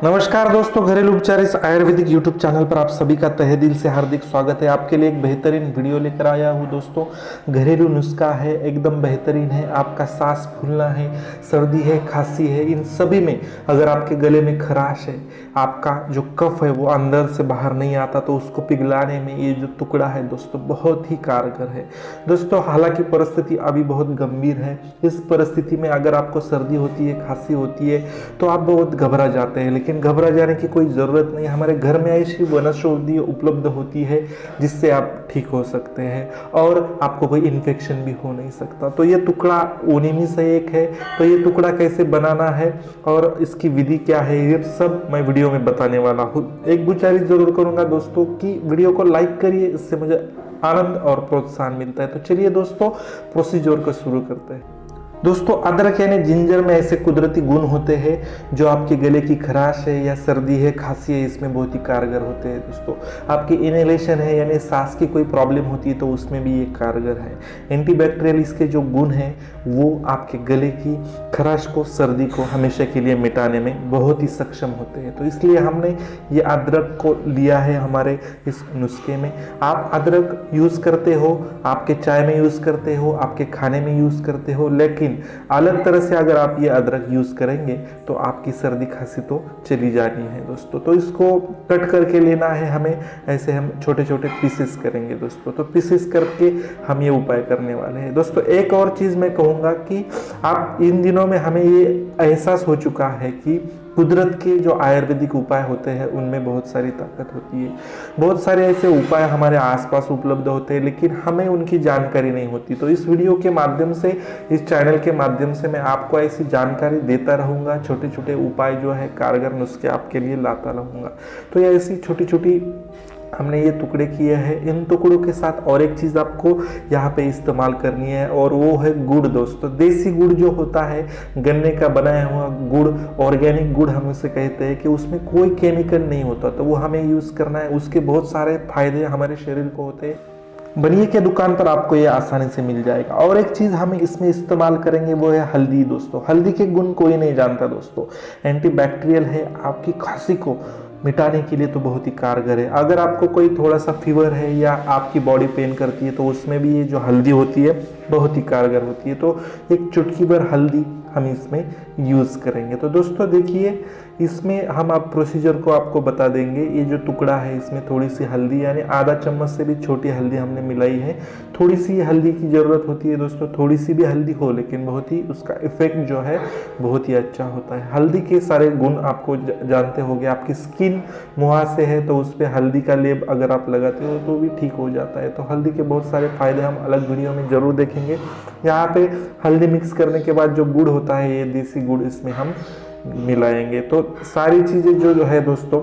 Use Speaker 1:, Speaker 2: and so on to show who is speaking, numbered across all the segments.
Speaker 1: नमस्कार दोस्तों, घरेलू उपचार इस आयुर्वेदिक यूट्यूब चैनल पर आप सभी का तहे दिल से हार्दिक स्वागत है। आपके लिए एक बेहतरीन वीडियो लेकर आया हूँ दोस्तों। घरेलू नुस्खा है, एकदम बेहतरीन है। आपका सांस फूलना है, सर्दी है, खांसी है, इन सभी में अगर आपके गले में खराश है, आपका जो कफ है वो अंदर से बाहर नहीं आता, तो उसको पिघलाने में ये जो टुकड़ा है दोस्तों बहुत ही कारगर है दोस्तों। हालांकि परिस्थिति अभी बहुत गंभीर है। इस परिस्थिति में अगर आपको सर्दी होती है, खांसी होती है, तो आप बहुत घबरा जाते हैं, लेकिन घबरा जाने की कोई ज़रूरत नहीं। हमारे घर में ऐसी वनौषधि उपलब्ध होती है जिससे आप ठीक हो सकते हैं और आपको कोई इन्फेक्शन भी हो नहीं सकता। तो ये टुकड़ा उन्हीं में से एक है। तो ये टुकड़ा कैसे बनाना है और इसकी विधि क्या है, ये सब मैं वीडियो में बताने वाला हूँ। एक गुजारिश जरूर करूँगा दोस्तों कि वीडियो को लाइक करिए, इससे मुझे आनंद और प्रोत्साहन मिलता है। तो चलिए दोस्तों, प्रोसीजर को शुरू करते हैं। दोस्तों, अदरक यानी जिंजर में ऐसे कुदरती गुण होते हैं जो आपके गले की खराश है या सर्दी है, खांसी है, इसमें बहुत ही कारगर होते हैं दोस्तों। आपकी इनहेलेशन है यानी सांस की कोई प्रॉब्लम होती है तो उसमें भी ये कारगर है। एंटीबैक्टीरियल इसके जो गुण हैं वो आपके गले की खराश को, सर्दी को हमेशा के लिए मिटाने में बहुत ही सक्षम होते हैं। तो इसलिए हमने ये अदरक को लिया है हमारे इस नुस्खे में। आप अदरक यूज़ करते हो, आपके चाय में यूज़ करते हो, आपके खाने में यूज़ करते हो, लेकिन अलग तरह से अगर आप ये अदरक यूज करेंगे तो आपकी सर्दी खांसी तो चली जानी है दोस्तों। तो इसको कट करके लेना है हमें, ऐसे हम छोटे छोटे पीसेस करेंगे दोस्तों। तो पीसेस करके हम ये उपाय करने वाले हैं दोस्तों। एक और चीज मैं कहूँगा कि आप इन दिनों में हमें ये एहसास हो चुका है कि कुदरत के जो आयुर्वेदिक उपाय होते हैं उनमें बहुत सारी ताकत होती है। बहुत सारे ऐसे उपाय हमारे आसपास उपलब्ध होते हैं, लेकिन हमें उनकी जानकारी नहीं होती। तो इस वीडियो के माध्यम से, इस चैनल के माध्यम से मैं आपको ऐसी जानकारी देता रहूँगा। छोटे छोटे उपाय जो है, कारगर नुस्खे आपके लिए लाता रहूँगा। तो ये ऐसी छोटी छोटी हमने ये टुकड़े किए हैं। इन टुकड़ों के साथ और एक चीज़ आपको यहाँ पे इस्तेमाल करनी है और वो है गुड़ दोस्तों। देसी गुड़ जो होता है, गन्ने का बनाया हुआ गुड़, ऑर्गेनिक गुड़ हम उसे कहते हैं, कि उसमें कोई केमिकल नहीं होता, तो वो हमें यूज़ करना है। उसके बहुत सारे फायदे हमारे शरीर को होते हैं। बनिए के दुकान पर आपको ये आसानी से मिल जाएगा। और एक चीज़ हम इसमें इस्तेमाल करेंगे वो है हल्दी दोस्तों। हल्दी के गुण कोई नहीं जानता दोस्तों। एंटीबैक्टीरियल है, आपकी खांसी को मिटाने के लिए तो बहुत ही कारगर है। अगर आपको कोई थोड़ा सा फीवर है या आपकी बॉडी पेन करती है तो उसमें भी ये जो हल्दी होती है बहुत ही कारगर होती है। तो एक चुटकी भर हल्दी हम इसमें यूज़ करेंगे। तो दोस्तों देखिए, इसमें हम आप प्रोसीजर को आपको बता देंगे। ये जो टुकड़ा है इसमें थोड़ी सी हल्दी यानी आधा चम्मच से भी छोटी हल्दी हमने मिलाई है। थोड़ी सी हल्दी की ज़रूरत होती है दोस्तों। थोड़ी सी भी हल्दी हो, लेकिन बहुत ही उसका इफेक्ट जो है बहुत ही अच्छा होता है। हल्दी के सारे गुण आपको जानते होंगे। आपकी स्किन मुहासे है तो उस पर हल्दी का लेप अगर आप लगाते हो तो भी ठीक हो जाता है। तो हल्दी के बहुत सारे फायदे हम अलग वीडियो में ज़रूर देखेंगे। यहाँ पे हल्दी मिक्स करने के बाद जो गुड़ होता है, ये देसी गुड़ इसमें हम मिलाएंगे। तो सारी चीज़ें जो है दोस्तों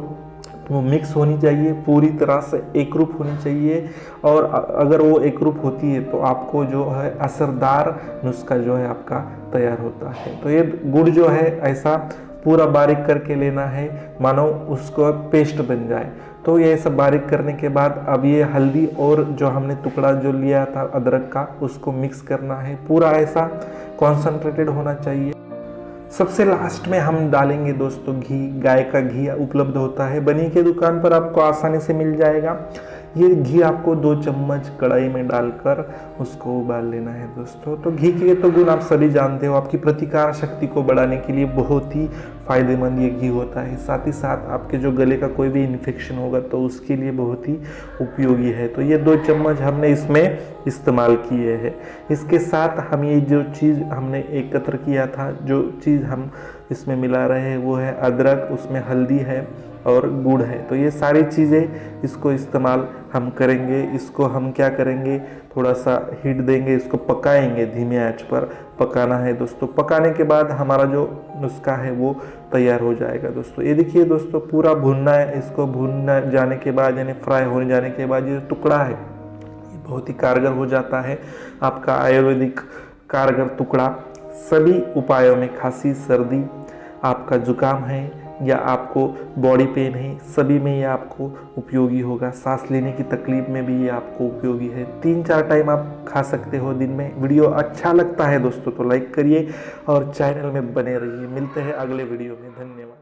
Speaker 1: वो मिक्स होनी चाहिए, पूरी तरह से एकरूप होनी चाहिए। और अगर वो एकरूप होती है तो आपको जो है असरदार नुस्खा जो है आपका तैयार होता है। तो ये गुड़ जो है ऐसा पूरा बारीक करके लेना है, मानो उसको पेस्ट बन जाए। तो ये सब बारीक करने के बाद अब ये हल्दी और जो हमने टुकड़ा जो लिया था अदरक का, उसको मिक्स करना है। पूरा ऐसा कॉन्सेंट्रेटेड होना चाहिए। सबसे लास्ट में हम डालेंगे दोस्तों घी। गाय का घी उपलब्ध होता है, बनी के दुकान पर आपको आसानी से मिल जाएगा। ये घी आपको 2 चम्मच कढ़ाई में डालकर उसको उबाल लेना है दोस्तों। तो घी के तो गुण आप सभी जानते हो। आपकी प्रतिकार शक्ति को बढ़ाने के लिए बहुत ही फायदेमंद ये घी होता है। साथ ही साथ आपके जो गले का कोई भी इन्फेक्शन होगा तो उसके लिए बहुत ही उपयोगी है। तो ये 2 चम्मच हमने इसमें इस्तेमाल किए हैं। इसके साथ हम ये जो चीज़ हमने एकत्र किया था, जो चीज़ हम इसमें मिला रहे हैं वो है अदरक, उसमें हल्दी है और गुड़ है। तो ये सारी चीज़ें इसको इस्तेमाल हम करेंगे। इसको हम क्या करेंगे, थोड़ा सा हीट देंगे, इसको पकाएंगे, धीमे आंच पर पकाना है दोस्तों। पकाने के बाद हमारा जो नुस्खा है वो तैयार हो जाएगा दोस्तों। ये देखिए दोस्तों, पूरा भुनना है। इसको भुन जाने के बाद यानी फ्राई होने जाने के बाद ये टुकड़ा है ये बहुत ही कारगर हो जाता है। आपका आयुर्वेदिक कारगर टुकड़ा सभी उपायों में, खांसी, सर्दी, आपका जुकाम है या आपको बॉडी पेन है, सभी में ये आपको उपयोगी होगा। सांस लेने की तकलीफ में भी ये आपको उपयोगी है। 3-4 टाइम आप खा सकते हो दिन में। वीडियो अच्छा लगता है दोस्तों तो लाइक करिए और चैनल में बने रहिए। मिलते हैं अगले वीडियो में। धन्यवाद।